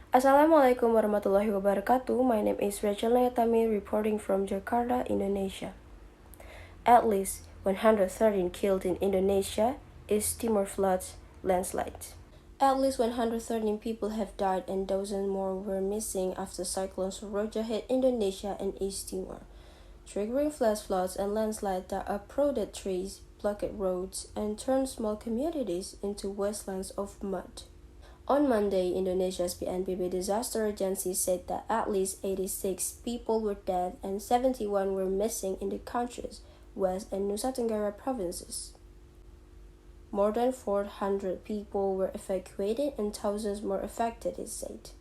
Assalamualaikum warahmatullahi wabarakatuh. My name is Rachel Nayatami reporting from Jakarta, Indonesia. At least 113 killed in Indonesia is Timor floods, landslides. At least 113 people have died and dozens more were missing after Cyclone Soroja hit Indonesia and East Timor, triggering flash floods and landslides that uprooted trees, blocked roads, and turned small communities into wastelands of mud. On Monday, Indonesia's BNPB disaster agency said that at least 86 people were dead and 71 were missing in the country's West and Nusa Tenggara provinces. More than 400 people were evacuated and thousands more affected, it said.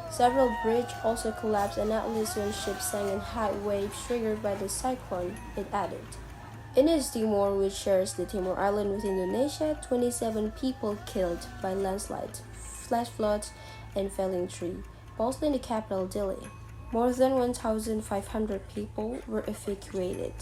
Several bridges also collapsed and at least one ship sank in high waves triggered by the cyclone, it added. In East Timor, which shares the Timor island with Indonesia, 27 people killed by landslides, flash floods, and falling trees, mostly in the capital Dili. More than 1,500 people were evacuated.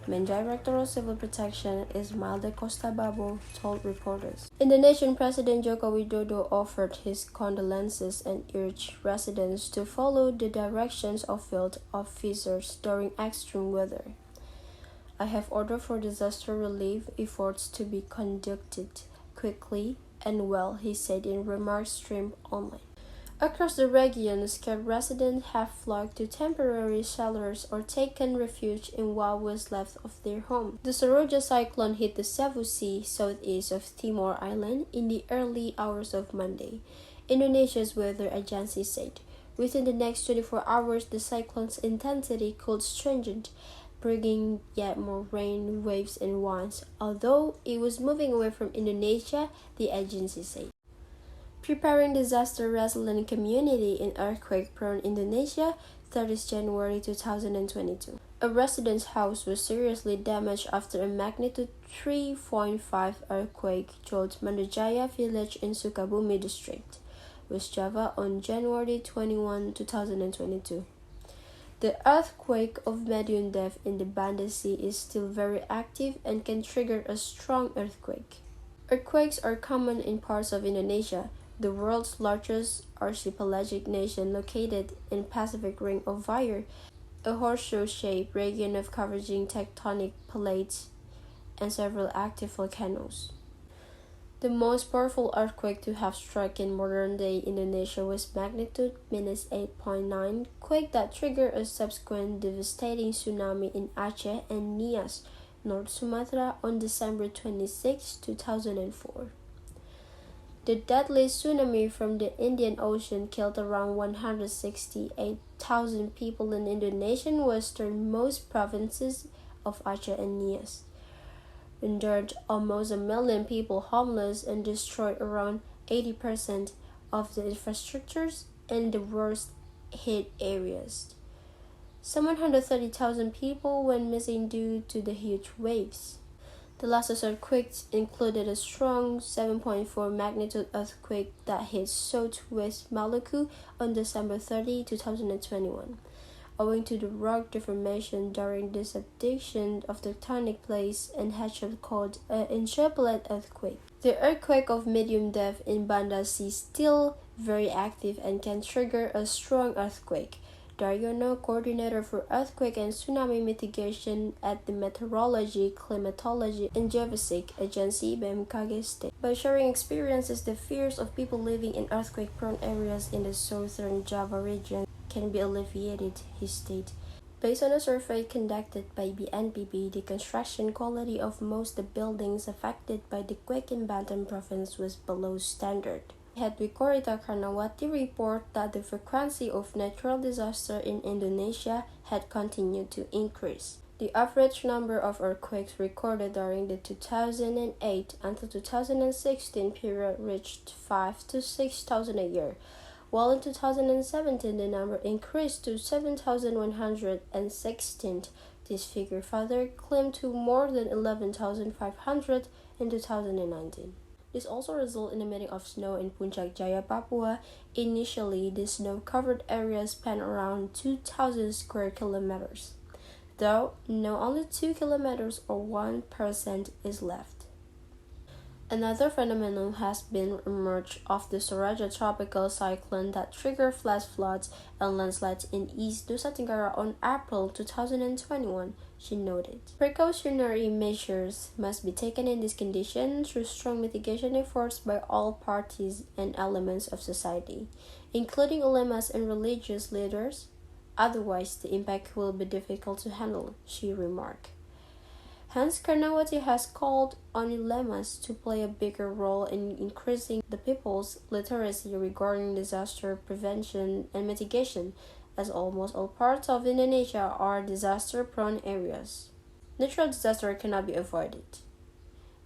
Main Director of Civil Protection Ismail de Costa Babo told reporters. Indonesian President Joko Widodo offered his condolences and urged residents to follow the directions of field officers during extreme weather. I have ordered for disaster relief efforts to be conducted quickly and well, he said in remarks streamed online. Across the region, scared residents have flocked to temporary shelters or taken refuge in what was left of their home. The Soroja cyclone hit the Cebu Sea, southeast of Timor Island, in the early hours of Monday, Indonesia's weather agency said. Within the next 24 hours, the cyclone's intensity could strengthen, bringing yet more rain, waves, and winds, although it was moving away from Indonesia, the agency said. Preparing disaster-resilient community in earthquake-prone Indonesia, 30th January 2022. A resident's house was seriously damaged after a magnitude 3.5 earthquake jolt Mandajaya village in Sukabumi district, West Java on January 21, 2022. The earthquake of medium depth in the Banda Sea is still very active and can trigger a strong earthquake. Earthquakes are common in parts of Indonesia, the world's largest archipelagic nation located in Pacific Ring of Fire, a horseshoe-shaped region of converging tectonic plates and several active volcanoes. The most powerful earthquake to have struck in modern-day Indonesia was magnitude -8.9 quake that triggered a subsequent devastating tsunami in Aceh and Nias, North Sumatra on December 26, 2004. The deadly tsunami from the Indian Ocean killed around 168,000 people in Indonesian westernmost provinces of Aceh and Nias, rendered almost 1 million people homeless and destroyed around 80% of the infrastructures in the worst hit areas. Some 130,000 people went missing due to the huge waves. The last earthquakes included a strong 7.4 magnitude earthquake that hit southwest Maluku on December 30, 2021. Owing to the rock deformation during the subduction of tectonic plates and Hatchel called an interpolate earthquake. The earthquake of medium depth in Banda Sea is still very active and can trigger a strong earthquake. Daryono, coordinator for earthquake and tsunami mitigation at the Meteorology, Climatology, and Geophysics Agency (BMKG) state. By sharing experiences, the fears of people living in earthquake-prone areas in the southern Java region can be alleviated, he stated. Based on a survey conducted by BNPB, the construction quality of most of the buildings affected by the quake in Banten province was below standard. Head Wikorita Karnawati report that the frequency of natural disaster in Indonesia had continued to increase. The average number of earthquakes recorded during the 2008 until 2016 period reached 5 to 6,000 a year, while in 2017 the number increased to 7,116. This figure further climbed to more than 11,500 in 2019. This also resulted in the melting of snow in Puncak Jaya, Papua. Initially, the snow-covered area spanned around 2,000 square kilometers, though now only 2 kilometers or 1% is left. Another phenomenon has been emerged of the Suraja tropical cyclone that triggered flash floods and landslides in East Nusa Tenggara on April 2021, she noted. Precautionary measures must be taken in this condition through strong mitigation efforts by all parties and elements of society, including ulemas and religious leaders. Otherwise, the impact will be difficult to handle, she remarked. Hence, Karnawati has called on ulemas to play a bigger role in increasing the people's literacy regarding disaster prevention and mitigation, as almost all parts of Indonesia are disaster-prone areas. Natural disaster cannot be avoided,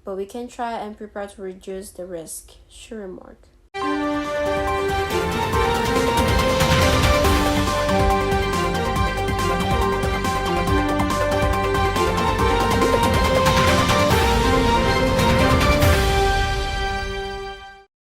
but we can try and prepare to reduce the risk, she remarked.